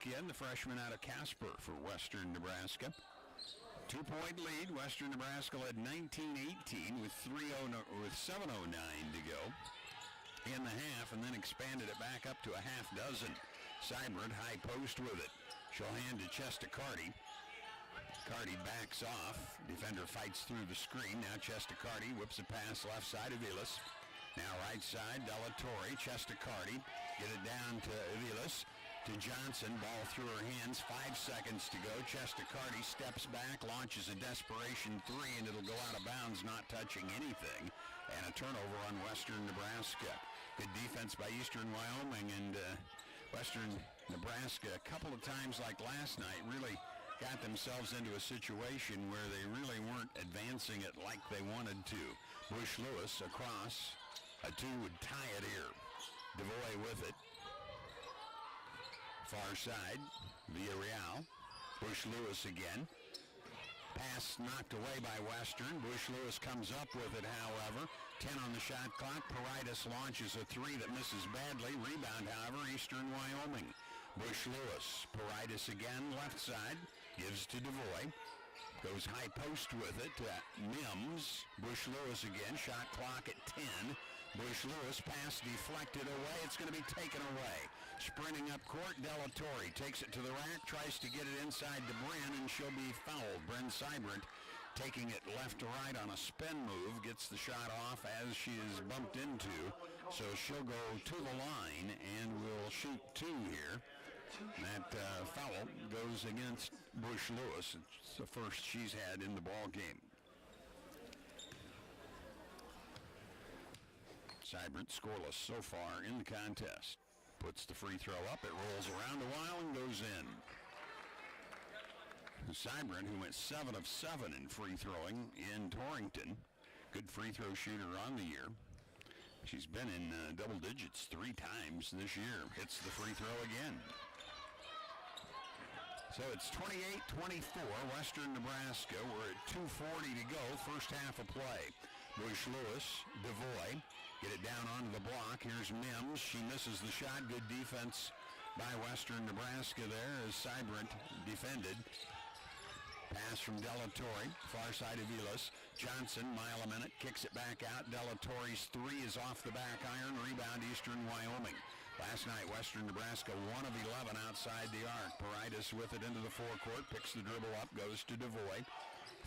Again, the freshman out of Casper for Western Nebraska. 2-point lead. Western Nebraska led 19-18 with 7:09 to go in the half, and then expanded it back up to a half dozen. Seibert high post with it. She'll hand to Chestacardi. Cardi backs off. Defender fights through the screen. Now Chestacardi whips a pass left side of Vilas. Now right side, Della Torre. Chestacardi. Get it down to Vilas. To Johnson. Ball through her hands. 5 seconds to go. Chestacardi steps back, launches a desperation three, and it'll go out of bounds, not touching anything. And a turnover on Western Nebraska. Good defense by Eastern Wyoming, and Western Nebraska, a couple of times like last night, really got themselves into a situation where they really weren't advancing it like they wanted to. Bush Lewis across. A two would tie it here. DeVoy with it. Far side, Villarreal. Bush Lewis again. Pass knocked away by Western. Bush Lewis comes up with it, however. 10 on the shot clock. Paridis launches a three that misses badly. Rebound, however, Eastern Wyoming. Bush Lewis. Paridis again, left side. Gives to DeVoy. Goes high post with it to Mims. Bush Lewis again. Shot clock at 10. Bush Lewis pass deflected away. It's going to be taken away. Sprinting up court, Della Torre takes it to the rack, tries to get it inside to Bren, and she'll be fouled. Bren Seibert taking it left to right on a spin move, gets the shot off as she is bumped into. So she'll go to the line and will shoot two here. That foul goes against Bush Lewis. It's the first she's had in the ball game. Seibert scoreless so far in the contest. Puts the free throw up. It rolls around a while and goes in. Seibert, who went 7 of 7 in free throwing in Torrington. Good free throw shooter on the year. She's been in double digits 3 times this year. Hits the free throw again. So it's 28-24, Western Nebraska. We're at 2:40 to go, first half of play. Bush Lewis, DeVoy, get it down onto the block. Here's Mims. She misses the shot. Good defense by Western Nebraska there as Seibert defended. Pass from Della Torre, far side of Vilas. Johnson, mile a minute, kicks it back out. Della Torre's three is off the back iron. Rebound, Eastern Wyoming. Last night, Western Nebraska 1 of 11 outside the arc. Paridis with it into the forecourt, picks the dribble up, goes to DeVoy.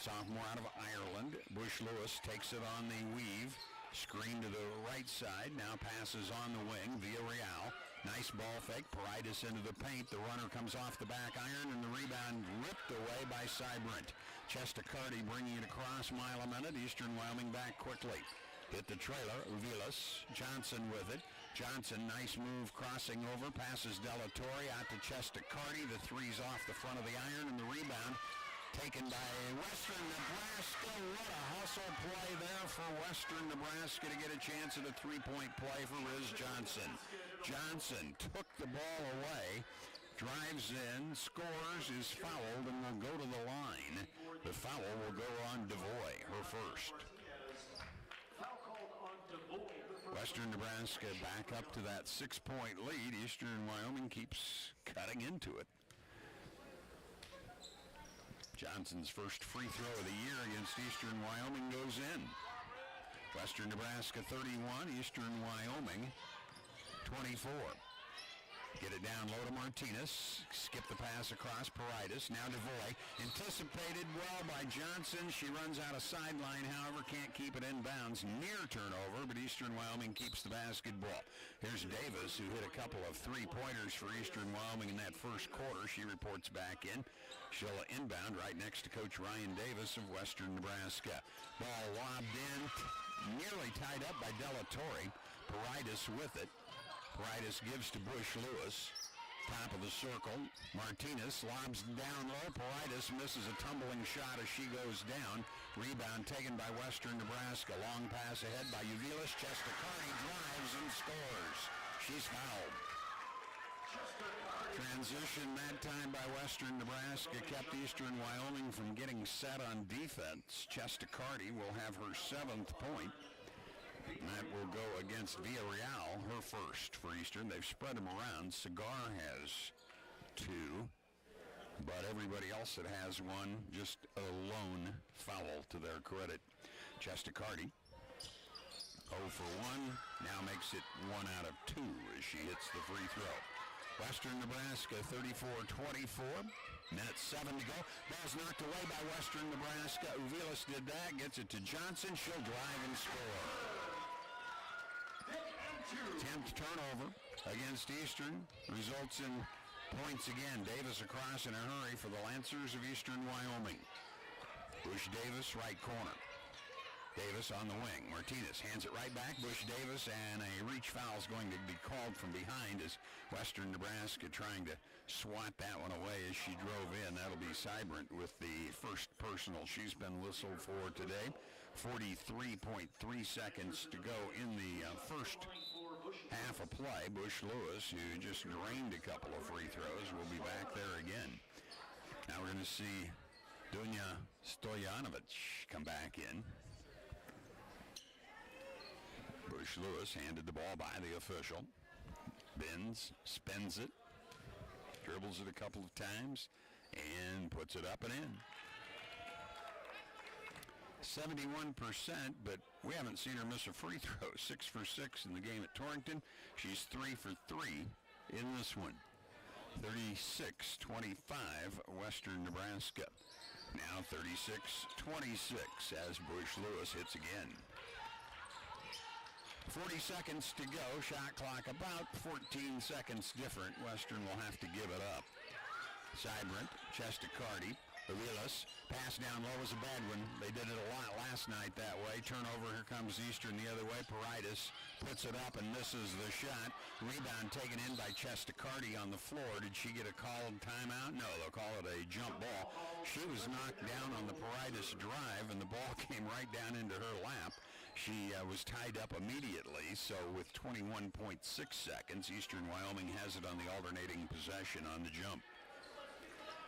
Sophomore out of Ireland. Bush Lewis takes it on the weave. Screen to the right side. Now passes on the wing. Villarreal. Nice ball fake. Paridis into the paint. The runner comes off the back iron, and the rebound ripped away by Seibert. Chestacardi bringing it across, mile a minute. Eastern Wyoming back quickly. Hit the trailer. Vilas. Johnson with it. Johnson, nice move, crossing over. Passes Della Torre out to Chestacardi. The three's off the front of the iron, and the rebound taken by Western Nebraska. What a hustle play there for Western Nebraska to get a chance at a three-point play for Riz Johnson. Johnson took the ball away, drives in, scores, is fouled, and will go to the line. The foul will go on DeVoy, her first. Western Nebraska back up to that 6-point lead. Eastern Wyoming keeps cutting into it. Johnson's first free throw of the year against Eastern Wyoming goes in. Western Nebraska 31, Eastern Wyoming 24. Get it down low to Martinez. Skip the pass across Paridis. Now DeVoy. Anticipated well by Johnson. She runs out of sideline, however, can't keep it inbounds. Near turnover, but Eastern Wyoming keeps the basketball. Here's Davis, who hit a couple of three-pointers for Eastern Wyoming in that first quarter. She reports back in. She'll inbound right next to Coach Ryan Davis of Western Nebraska. Ball lobbed in, nearly tied up by Della Torre. Paridis with it. Paridis gives to Bush Lewis. Top of the circle. Martinez lobs down low. Paridis misses a tumbling shot as she goes down. Rebound taken by Western Nebraska. Long pass ahead by Uvilas. Chestacardi drives and scores. She's fouled. Transition that time by Western Nebraska kept Eastern Wyoming from getting set on defense. Chestacardi will have her 7th point. And that will go against Villarreal, her first for Eastern. They've spread them around. Cigar has 2. But everybody else that has one, just a lone foul to their credit. Chesticardi, 0 for 1, now makes it 1 out of 2 as she hits the free throw. Western Nebraska 34-24, minute 7 to go. Ball's knocked away by Western Nebraska. Uvilas did that, gets it to Johnson. She'll drive and score. 10th turnover against Eastern results in points again. Davis across in a hurry for the Lancers of Eastern Wyoming. Bush Davis, right corner. Davis on the wing. Martinez hands it right back. Bush Davis, and a reach foul is going to be called from behind as Western Nebraska trying to swat that one away as she drove in. That'll be Seibert with the first personal she's been whistled for today. 43.3 seconds to go in the first half of play. Bush Lewis, who just drained a couple of free throws, will be back there again. Now we're going to see Dunya Stojanovic come back in. Bush Lewis handed the ball by the official. Bends, spins it, dribbles it a couple of times, and puts it up and in. 71%, but we haven't seen her miss a free throw. 6 for 6 in the game at Torrington. She's 3 for 3 in this one. 36-25, Western Nebraska. Now 36-26 as Bush Lewis hits again. 40 seconds to go. Shot clock about 14 seconds different. Western will have to give it up. Seibert, Chesticardi, Uvilas, pass down low is a bad one. They did it a lot last night that way. Turnover, here comes Eastern the other way. Paridis puts it up and misses the shot. Rebound taken in by Chesticardi on the floor. Did she get a called timeout? No, they'll call it a jump ball. She was knocked down on the Paridis drive, and the ball came right down into her lap. She was tied up immediately, so with 21.6 seconds, Eastern Wyoming has it on the alternating possession on the jump.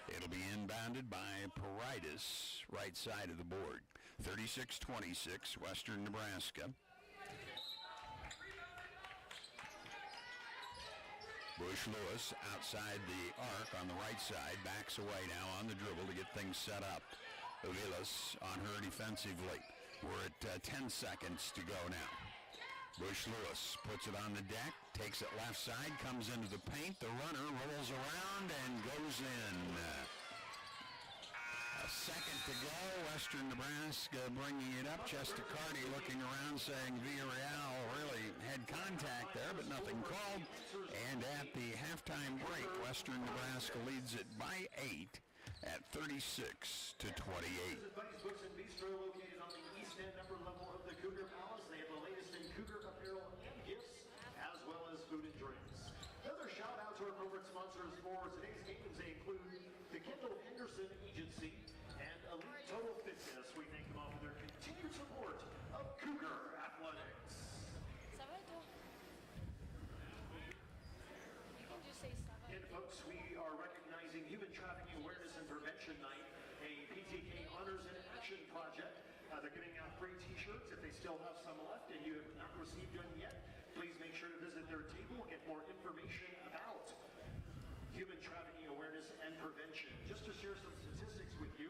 It'll be inbounded by Paridis, right side of the board. 36-26, Western Nebraska. Bush Lewis outside the arc on the right side, backs away now on the dribble to get things set up. Uvilas on her defensively. We're at 10 seconds to go now. Bush Lewis puts it on the deck, takes it left side, comes into the paint. The runner rolls around and goes in. A second to go. Western Nebraska bringing it up. Chesticardi looking around saying Villarreal really had contact there, but nothing called. And at the halftime break, Western Nebraska leads it by 8 at 36-28. Buddy's Books and Bistro, located on the east end upper level of the Cougar Palace. They have the latest in Cougar apparel and gifts, as well as food and drinks. Another shout out to our corporate sponsors for today's games. They include the Kendall Henderson Agency and Elite Total Fitness. We thank them all for their continued support of Cougar Athletics. Sabado. You can just say Sabado. And folks, we are recognizing Human Trafficking Awareness and Prevention Night, a PTK Honors in Action project. They're giving out free t-shirts if they still have some left and you have not received one yet. Please make sure to visit their table and get more information about human trafficking awareness and prevention. Just to share some statistics with you,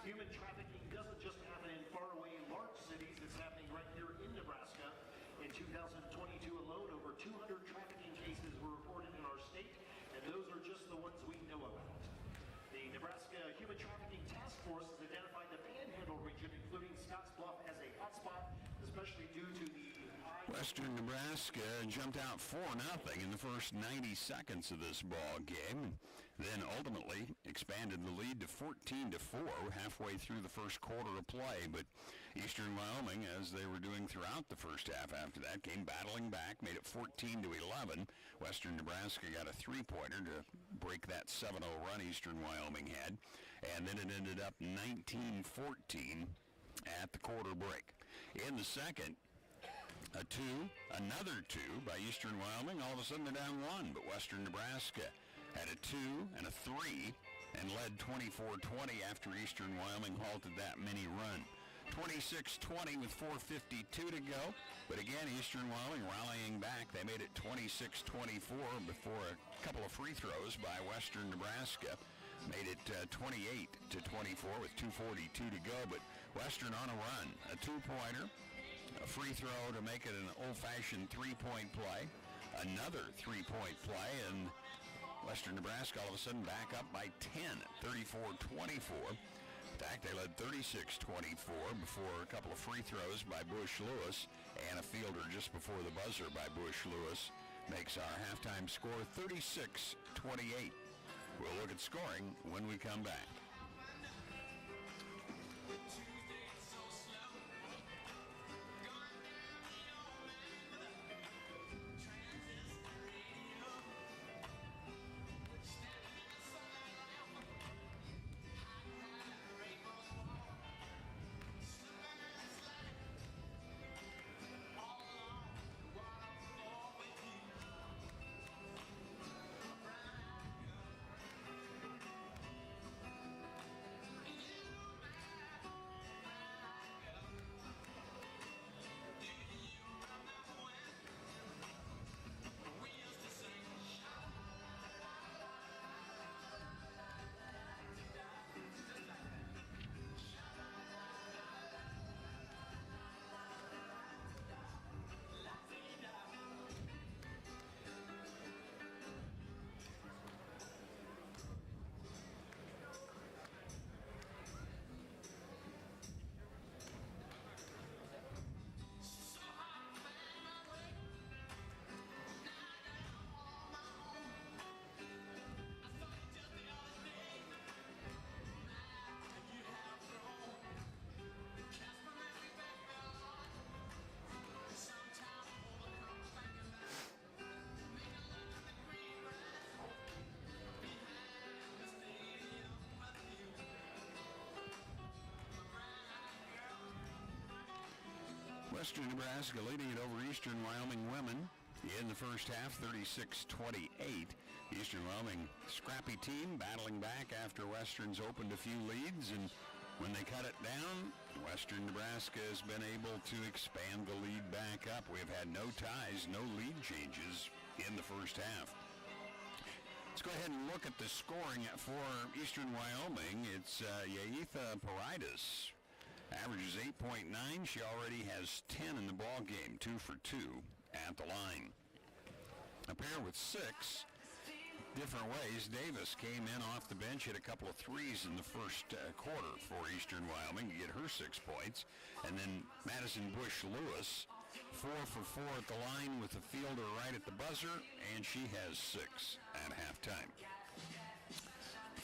human trafficking doesn't just happen in faraway large cities. It's happening right here in Nebraska. In 2022 alone, over 200 trafficking cases were reported in our state, and those are just the ones we know about. The Nebraska Human Trafficking Task Force has identified the Panhandle region, including Scottsbluff, as a hotspot, especially due to the Western Nebraska jumped out 4-0 in the first 90 seconds of this ball game, then ultimately expanded the lead to 14-4 halfway through the first quarter of play. But Eastern Wyoming, as they were doing throughout the first half after that, came battling back, made it 14-11. Western Nebraska got a three-pointer to break that 7-0 run Eastern Wyoming had, and then it ended up 19-14 at the quarter break. In the second, another two by Eastern Wyoming. All of a sudden they're down 1, but Western Nebraska had a 2 and a 3 and led 24-20 after Eastern Wyoming halted that mini run. 26-20 with 4:52 to go. But again, Eastern Wyoming rallying back. They made it 26-24 before a couple of free throws by Western Nebraska. Made it 28-24 with 2:42 to go. But Western on a run. A two-pointer, a free throw to make it an old-fashioned three-point play. Another three-point play, and Western Nebraska all of a sudden back up by 10, 34-24. In fact, they led 36-24 before a couple of free throws by Bush Lewis and a fielder just before the buzzer by Bush Lewis makes our halftime score 36-28. We'll look at scoring when we come back. Western Nebraska leading it over Eastern Wyoming women in the first half, 36-28. Eastern Wyoming scrappy team battling back after Western's opened a few leads, and when they cut it down, Western Nebraska has been able to expand the lead back up. We've had no ties, no lead changes in the first half. Let's go ahead and look at the scoring for Eastern Wyoming. It's Yaitha Paridis. Averages 8.9. She already has 10 in the ball game, 2 for 2 at the line. A pair with 6 different ways. Davis came in off the bench, hit a couple of threes in the first quarter for Eastern Wyoming to get her 6 points. And then Madison Bush Lewis, 4 for 4 at the line with the fielder right at the buzzer, and she has 6 at halftime.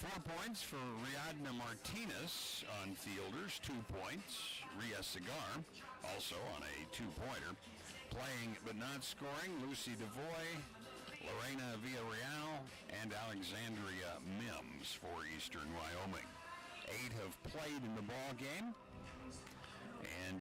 4 points for Riadna Martinez on fielders, 2 points. Ria Cigar also on a 2-pointer. Playing but not scoring, Lucy DeVoy, Lorena Villarreal, and Alexandria Mims for Eastern Wyoming. 8 have played in the ball game.